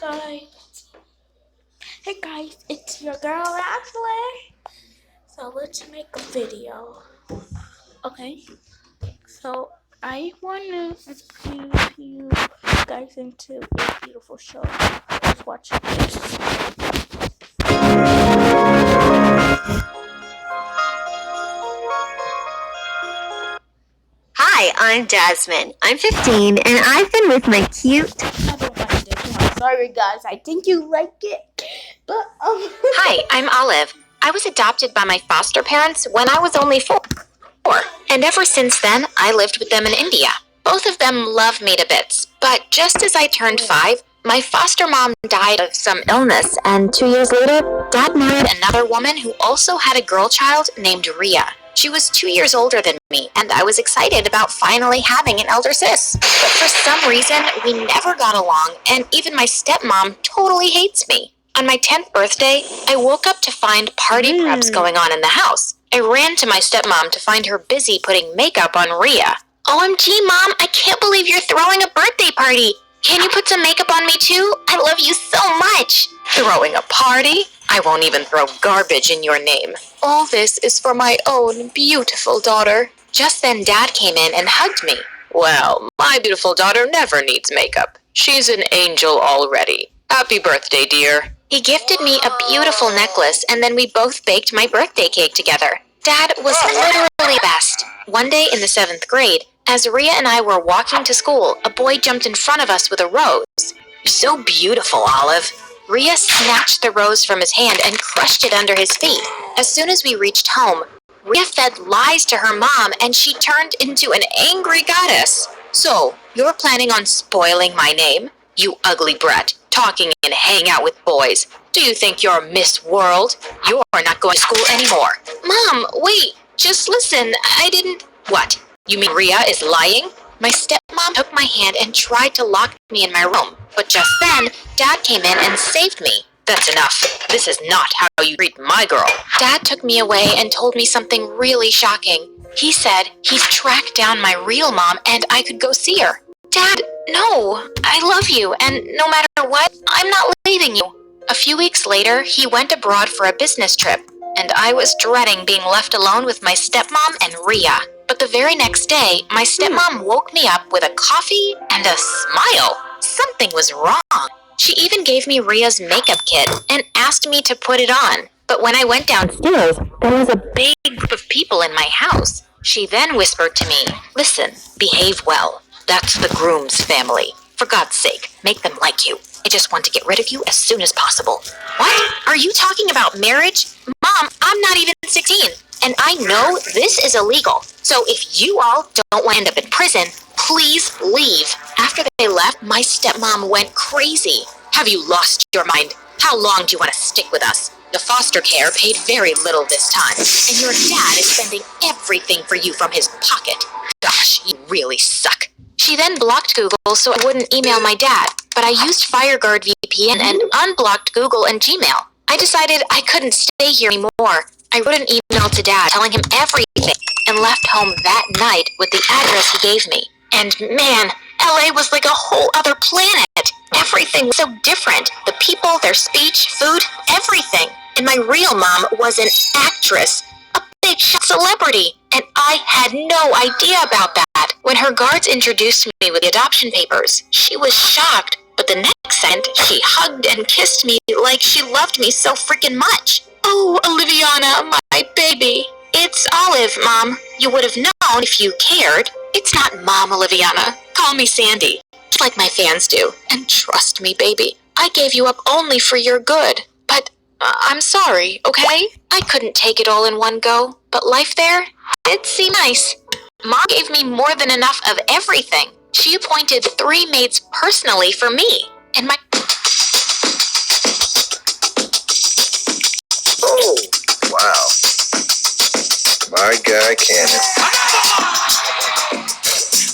guys. Hey guys, it's your girl Ashley. So let's make a video. Okay. So I wanna preview you guys into a beautiful show. Let's watch this. Hi, I'm Jasmine. I'm 15 and I've been with my cute... I don't like this one. Sorry guys, I think you like it. But Hi, I'm Olive. I was adopted by my foster parents when I was only 4. And ever since then, I lived with them in India. Both of them love me to bits. But just as I turned 5, my foster mom died of some illness. And 2 years later, Dad married another woman who also had a girl child named Ria. She was 2 years older than me, and I was excited about finally having an elder sis. But for some reason, we never got along, and even my stepmom totally hates me. On my 10th birthday, I woke up to find party preps going on in the house. I ran to my stepmom to find her busy putting makeup on Ria. OMG, Mom, I can't believe you're throwing a birthday party. Can you put some makeup on me too? I love you so much. Throwing a party? I won't even throw garbage in your name. All this is for my own beautiful daughter. Just then Dad came in and hugged me. Well, my beautiful daughter never needs makeup. She's an angel already. Happy birthday, dear. He gifted me a beautiful necklace, and then we both baked my birthday cake together. Dad was literally the best. One day in the 7th grade, as Ria and I were walking to school, a boy jumped in front of us with a rose. You're so beautiful, Olive. Ria snatched the rose from his hand and crushed it under his feet. As soon as we reached home, Ria fed lies to her mom, and she turned into an angry goddess. So, you're planning on spoiling my name? You ugly brat, talking and hang out with boys. Do you think you're Miss World? You're not going to school anymore. Mom, wait, just listen, I didn't... What? You mean Ria is lying? My stepmom took my hand and tried to lock me in my room. But just then, Dad came in and saved me. That's enough. This is not how you treat my girl. Dad took me away and told me something really shocking. He said he's tracked down my real mom and I could go see her. Dad, no, I love you, and no matter what, I'm not leaving you. A few weeks later, he went abroad for a business trip, and I was dreading being left alone with my stepmom and Ria. But the very next day, my stepmom woke me up with a coffee and a smile. Something was wrong. She even gave me Ria's makeup kit and asked me to put it on. But when I went downstairs, there was a big group of people in my house. She then whispered to me, "Listen, behave well. That's the groom's family. For God's sake, make them like you. I just want to get rid of you as soon as possible." What? Are you talking about marriage? Mom, I'm not even 16. And I know this is illegal. So if you all don't want to end up in prison, please leave. After they left, my stepmom went crazy. Have you lost your mind? How long do you want to stick with us? The foster care paid very little this time. And your dad is spending everything for you from his pocket. Gosh, you really suck. She then blocked Google so I wouldn't email my dad, but I used FireGuard VPN and unblocked Google and Gmail. I decided I couldn't stay here anymore. I wrote an email to Dad telling him everything and left home that night with the address he gave me. And man, LA was like a whole other planet. Everything was so different. The people, their speech, food, everything. And my real mom was an actress, a big shot celebrity. And I had no idea about that. When her guards introduced me with the adoption papers, she was shocked. But the next second, she hugged and kissed me like she loved me so freaking much. Oh, Oliviana, my baby. It's Olive, Mom. You would have known if you cared. It's not Mom, Oliviana. Call me Sandy, just like my fans do. And trust me, baby, I gave you up only for your good. But I'm sorry, okay? I couldn't take it all in one go, but life there did seem nice. Mom gave me more than enough of everything. She appointed 3 maids personally for me, and my... Oh, wow. My guy Cannon.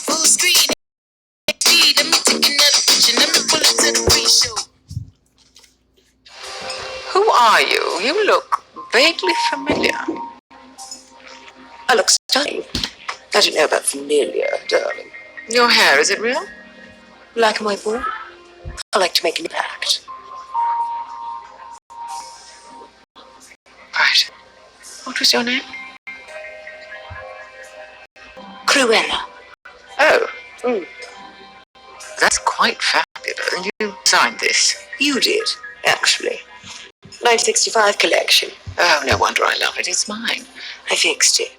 Full screen. Let me take another picture. Let me pull it to the pre-show. Who are you? You look vaguely familiar. I look stunning. I don't know about familiar, darling. Your hair, is it real? Like my boy, I like to make an impact. was your name? Cruella. Oh, that's quite fabulous. And you designed this? You did, actually. 1965 collection. Oh, no wonder I love it. It's mine. I fixed it.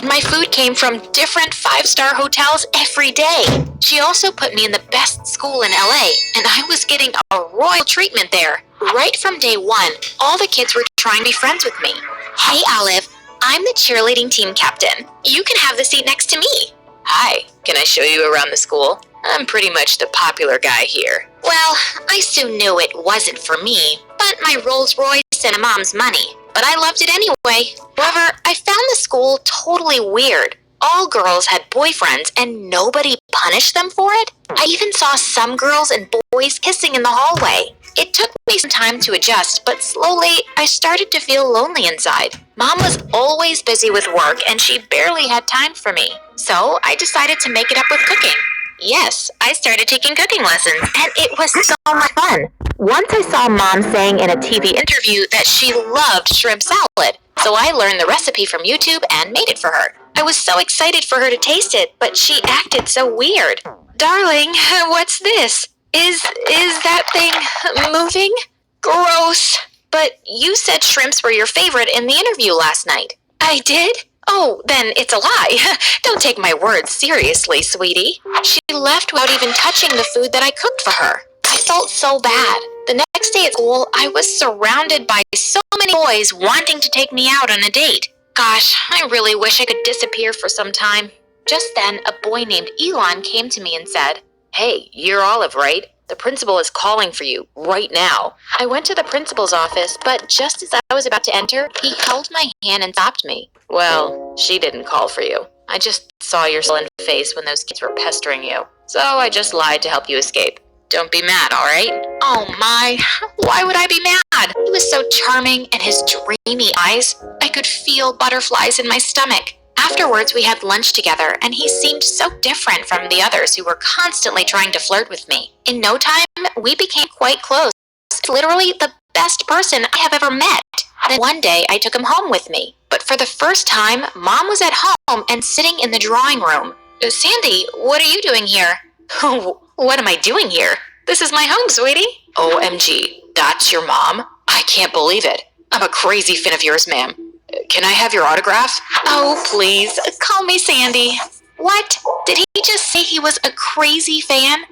My food came from different 5-star hotels every day. She also put me in the best school in LA, and I was getting a royal treatment there. Right from day one, all the kids were trying to be friends with me. Hey, Olive, I'm the cheerleading team captain. You can have the seat next to me. Hi, can I show you around the school? I'm pretty much the popular guy here. Well, I soon knew it wasn't for me, but my Rolls Royce and Mom's money. But I loved it anyway. However, I found the school totally weird. All girls had boyfriends and nobody punished them for it. I even saw some girls and boys kissing in the hallway. It took me some time to adjust, but slowly I started to feel lonely inside. Mom was always busy with work and she barely had time for me. So I decided to make it up with cooking. Yes, I started taking cooking lessons, and it was so much fun. Once I saw Mom saying in a TV interview that she loved shrimp salad, so I learned the recipe from YouTube and made it for her. I was so excited for her to taste it, but she acted so weird. Darling, what's this? Is that thing moving? Gross. But you said shrimps were your favorite in the interview last night. I did? Oh, then it's a lie. Don't take my words seriously, sweetie. She left without even touching the food that I cooked for her. I felt so bad. The next day at school, I was surrounded by so many boys wanting to take me out on a date. Gosh, I really wish I could disappear for some time. Just then, a boy named Elon came to me and said, "Hey, you're Olive, right? The principal is calling for you right now." I went to the principal's office, but just as I was about to enter, he held my hand and stopped me. "Well, she didn't call for you. I just saw your sullen face when those kids were pestering you. So I just lied to help you escape. Don't be mad, all right?" Oh my, why would I be mad? He was so charming, and his dreamy eyes, I could feel butterflies in my stomach. Afterwards, we had lunch together, and he seemed so different from the others who were constantly trying to flirt with me. In no time, we became quite close. Literally the best person I have ever met. Then one day, I took him home with me. But for the first time, Mom was at home and sitting in the drawing room. "Sandy, what are you doing here?" "What am I doing here? This is my home, sweetie." "OMG, that's your mom? I can't believe it. I'm a crazy fan of yours, ma'am. Can I have your autograph?" "Oh, please, call me Sandy." What? Did he just say he was a crazy fan?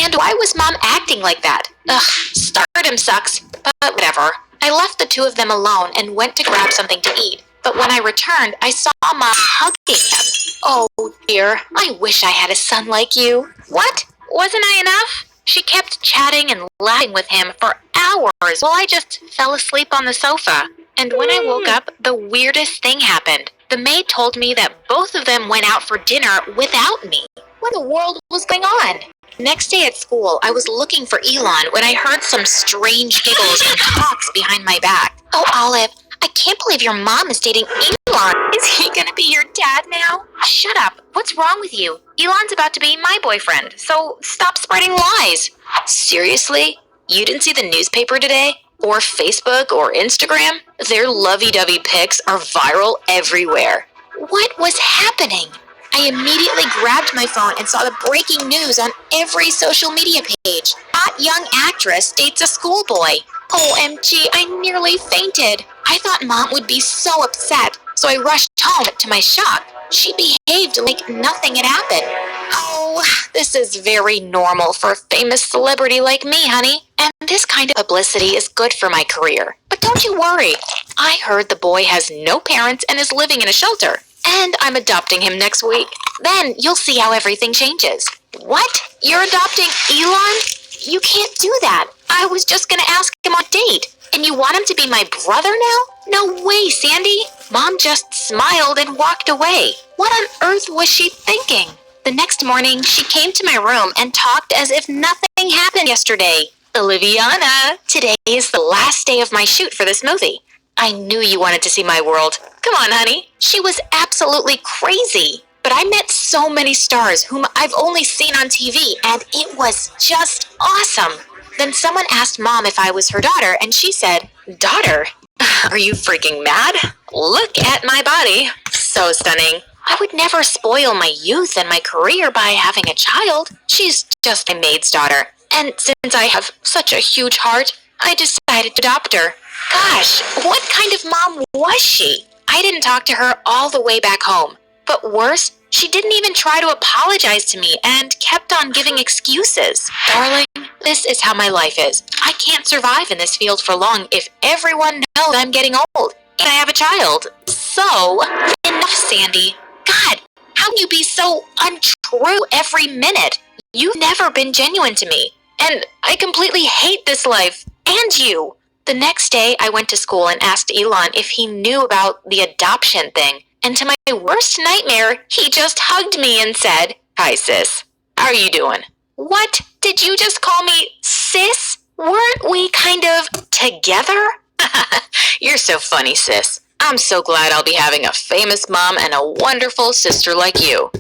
And why was Mom acting like that? Ugh, stardom sucks, but whatever. I left the two of them alone and went to grab something to eat. But when I returned, I saw Mom hugging him. Oh dear, I wish I had a son like you. What? Wasn't I enough? She kept chatting and laughing with him for hours while I just fell asleep on the sofa. And when I woke up, the weirdest thing happened. The maid told me that both of them went out for dinner without me. What in the world was going on? Next day at school, I was looking for Elon when I heard some strange giggles and talks behind my back. Oh, Olive, I can't believe your mom is dating Elon. Is he gonna be your dad now? Shut up. What's wrong with you? Elon's about to be my boyfriend, so stop spreading lies. Seriously? You didn't see the newspaper today? Or Facebook or Instagram? Their lovey-dovey pics are viral everywhere. What was happening? I immediately grabbed my phone and saw the breaking news on every social media page. Hot young actress dates a schoolboy. OMG, I nearly fainted. I thought Mom would be so upset, so I rushed home. To my shock, she behaved like nothing had happened. Oh, this is very normal for a famous celebrity like me, honey. And this kind of publicity is good for my career. But don't you worry. I heard the boy has no parents and is living in a shelter. And I'm adopting him next week. Then you'll see how everything changes. What? You're adopting Elon? You can't do that. I was just gonna ask him on a date. And you want him to be my brother now? No way, Sandy. Mom just smiled and walked away. What on earth was she thinking? The next morning, she came to my room and talked as if nothing happened yesterday. Oliviana, today is the last day of my shoot for this movie. I knew you wanted to see my world. Come on, honey. She was absolutely crazy. But I met so many stars whom I've only seen on TV, and it was just awesome. Then someone asked Mom if I was her daughter, and she said, "Daughter? Are you freaking mad? Look at my body. So stunning. I would never spoil my youth and my career by having a child. She's just my maid's daughter. And since I have such a huge heart, I decided to adopt her. Gosh, what kind of mom was she? I didn't talk to her all the way back home. But worse, she didn't even try to apologize to me and kept on giving excuses. Darling, this is how my life is. I can't survive in this field for long if everyone knows I'm getting old and I have a child. So, enough, Sandy. God, how can you be so untrue every minute? You've never been genuine to me, and I completely hate this life, and you. The next day, I went to school and asked Elon if he knew about the adoption thing, and to my worst nightmare, he just hugged me and said, "Hi, sis. How are you doing?" What? Did you just call me sis? Weren't we kind of together? You're so funny, sis. I'm so glad I'll be having a famous mom and a wonderful sister like you.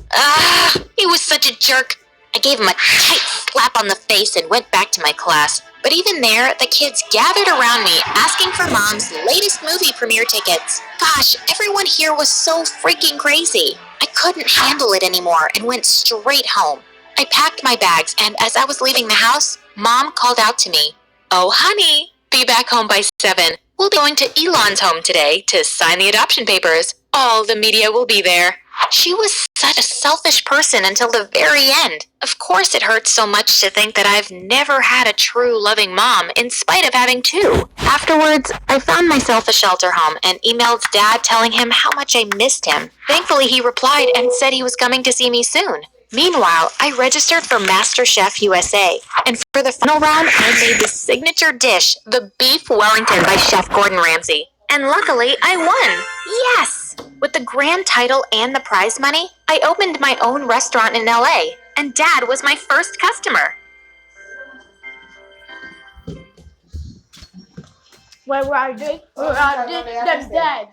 He was such a jerk. I gave him a tight slap on the face and went back to my class. But even there, the kids gathered around me asking for Mom's latest movie premiere tickets. Gosh, everyone here was so freaking crazy. I couldn't handle it anymore and went straight home. I packed my bags, and as I was leaving the house, Mom called out to me, "Oh, honey, be back home by 7. We'll be going to Elon's home today to sign the adoption papers. All the media will be there." She was such a selfish person until the very end. Of course it hurts so much to think that I've never had a true loving mom in spite of having two. Afterwards, I found myself a shelter home and emailed Dad telling him how much I missed him. Thankfully, he replied and said he was coming to see me soon. Meanwhile, I registered for MasterChef USA, and for the final round, I made the signature dish, the Beef Wellington by Chef Gordon Ramsay. And luckily, I won! Yes! With the grand title and the prize money, I opened my own restaurant in LA, and Dad was my first customer. Where are they? Where are they? They're dead.